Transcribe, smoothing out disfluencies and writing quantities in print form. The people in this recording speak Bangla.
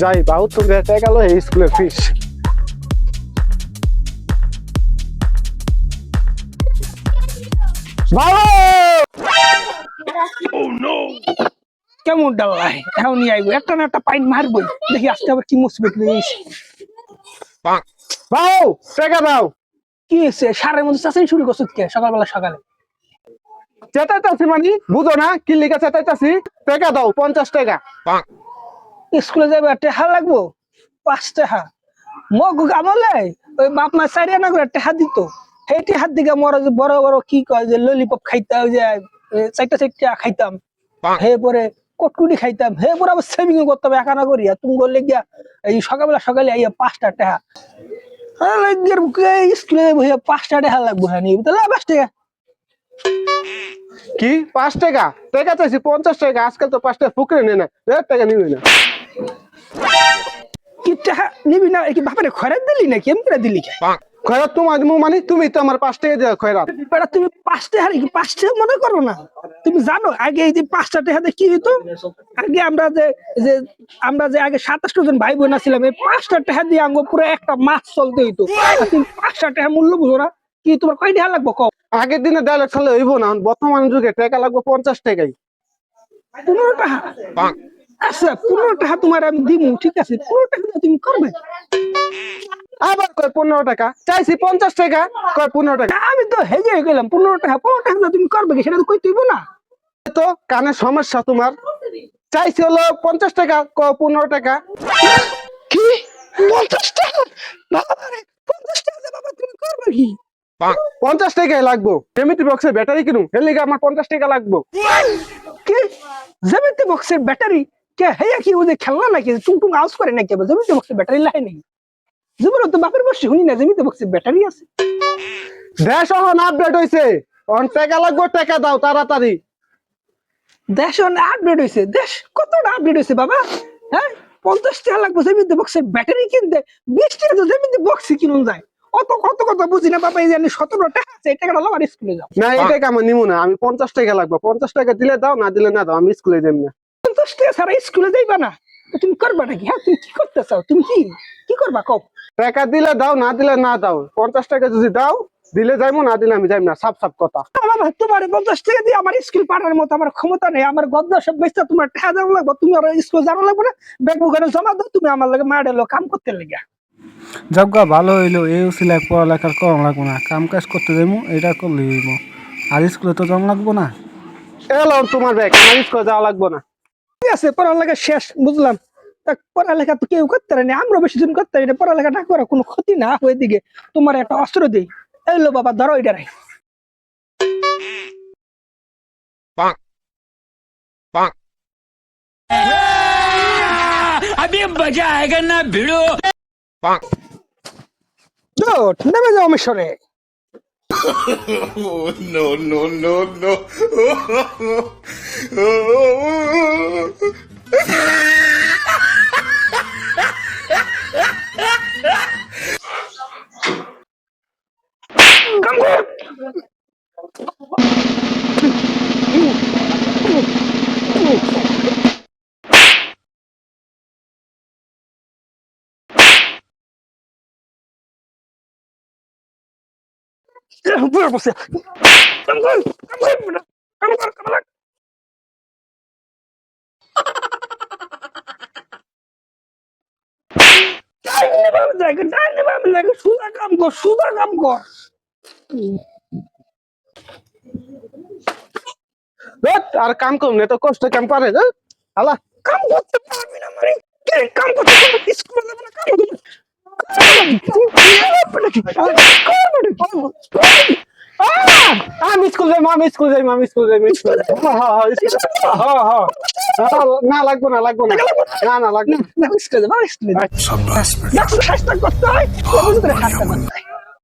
যাই 72 টাকা গেল এই স্কুলের ফিস। কেমন ডালাই এখন আইবো একটা না একটা পাইন মারবো দেখি আজকে আবার কি মুসিবত নিয়ে এসে বাবু টাকা দাও। কি হয়েছে সারের মধ্যে চাষাই শুরু করছো কে সকালবেলা সকালে চেতাইতাছি মানে বুঝো না কি লিখা চেতাইতাছি। টাকা দাও 50 টাকা। স্কুলে যাবে টেহা লাগবো 5 টাকা মগ আমলে ওই বাপ মা চারিয়া না করে টেহা দিত সেই টেহার দিকে মরা যে বড় বড় কি কয় যে ললিপপ খাইতাম যে চারটা চারটা খাইতাম হে পরে কটকুটি খাইতাম হে পরে আবার সেভিং করতাম একা না করিয়া তুমি বললে গিয়া এই সকালবেলা সকালে আইয়া 5টা টাকা স্কুলে 5টা টাকা লাগবো হ্যাঁ নিবি তাহলে 5 টাকা কি 5 টাকা? টাকা চাইছি 50 টাকা। আজকাল তো 5 টাকা ফুকরে নে না, 1 টাকা নিবি না। কি টাকা নিবি না কি বাপরে খয়রাত দিলি না কেমন করে দিলি খয়রাত তোমার দিমু মানে তুমি তো আমার 5 টাকা দেওয়া খয়রাত। বেটা তুমি 5 টাকা কি 5 টাকা মনে করো না তুমি জানো আগে এই যে 5টা টাকাতে কি হতো আগে আমরা যে আগে 27 জন ভাই বোন ছিলাম এই 5টা টাকা দিয়ে আঙ্গ পুরো একটা মাস চলতে হইতো তুমি 5টা টাকা মূল্য বুঝো না কি তোমার কয় টাকা লাগবে কও আগের দিনে ডায়লগ খালে হইব না, বর্তমান যুগে টাকা লাগবে 50 টাকাই। 15 টাকা আচ্ছা 15 টাকা তোমার আমি দিমু ঠিক আছে 15 টাকা দিয়ে তুমি করবে আবার কয় 15 টাকা চাইছি 50 টাকা, কয় 15 টাকা। আমি তো হেগে গেলাম 15 টাকা দিয়ে তুমি করবে কি সেটা তো কইতে হইব না তো কানের সমস্যা তোমার। চাইছি হলো 50 টাকা, কয় 15 টাকা। কি 50 টাকা বাবারে 50 টাকা দিয়ে বাবা তুমি করবে কি 50 টাকাই লাগবো। জ্যামিতি বক্সের ব্যাটারি কিনুম, এর লিগে আমার 50 টাকা লাগবো। কি জ্যামিতি বক্সের ব্যাটারি কে হেয়া কি ওদের খেলনা নাকি টুং আউজ করে নাকি জ্যামিতি বক্সের ব্যাটারি লাই নাকি জীবন তো বাপের বসে শুনি না জ্যামিতি বক্সের ব্যাটারি আছে দেশ এখন আপডেট হইছে, অন টাকা লাগবো, টাকা দাও তাড়াতাড়ি। দেশ আপডেট হয়েছে দেশ কতটা আপডেট হয়েছে বাবা হ্যাঁ 50 টাকা লাগবে জ্যামিতি বক্সের ব্যাটারি কিনতে 20 টাকা তো জ্যামিতি বক্স কিনুন যায় অত কত কত বুঝি না বাবা এই জানি 17 টাকা আছে এই টাকাটা আমার স্কুলে যাও না এই টাকা আমার নিমু না, আমি 50 টাকা লাগবে। 50 টাকা দিলে দাও, না দিলে না দাও, আমি স্কুলে যাই না। 50 টাকা ছাড়া স্কুলে যাইবা না তো তুমি করবা নাকি হ্যাঁ তুমি কি করতে চাও তুমি কি করবা কও টাকা দিলে দাও, না দিলে না দাও। 50 টাকা যদি দাও দিলে যাইবো, না দিলে আমি যাইব না। সাপ সাপ কথা। বাবা তোমার 50 টাকা দিয়ে আমার স্কুল পাঠানোর মতো আমার ক্ষমতা নেই আমার গদ্দ সব বেচতে তোমার টাকা দেওয়া লাগবে তুমি আর স্কুল যাওয়া লাগবে না ব্যাংক ওখানে জমা দাও তুমি আমার লাগে মার এলো কাম করতে লেগে যাবগা ভালো হইলো এই উচিলায় পড়ালেখার কম লাগবো না, কাম কাজ করতে যাবো এটা করলে হইব। আর স্কুলে তো জমা লাগবো না। এলো তোমার ব্যাগ, আমার স্কুলে যাওয়া লাগবো না। ঠিক আছে পড়ালেখা শেষ বুঝলাম তা পড়ালেখা তো কেউ করতে পারে না আমরা বেশি দিন করতে পারি না পড়ালেখা না করা কোনো ক্ষতি না ওইদিকে তোমার একটা অস্ত্র দিই এলো বাবা ধরো এটা রাই अभी मजा आएगा ना भिड़ो। নেমে যাও মিশরে No, no, no, no. বসে সুদা কাম কর আর কাম করুন না তো কষ্ট কাম পারে না আলা। কাম করতে পারবি না মানে কাম করতে স্কুলে যাবে না কাম করতে আমি স্কুল যাই, আমি স্কুল যাই, আমি স্কুল যাই, স্কুল যাই। না লাগবো না, লাগবো না, না না লাগবে স্কুলে যাবে স্কুলে যাবে করতে হয়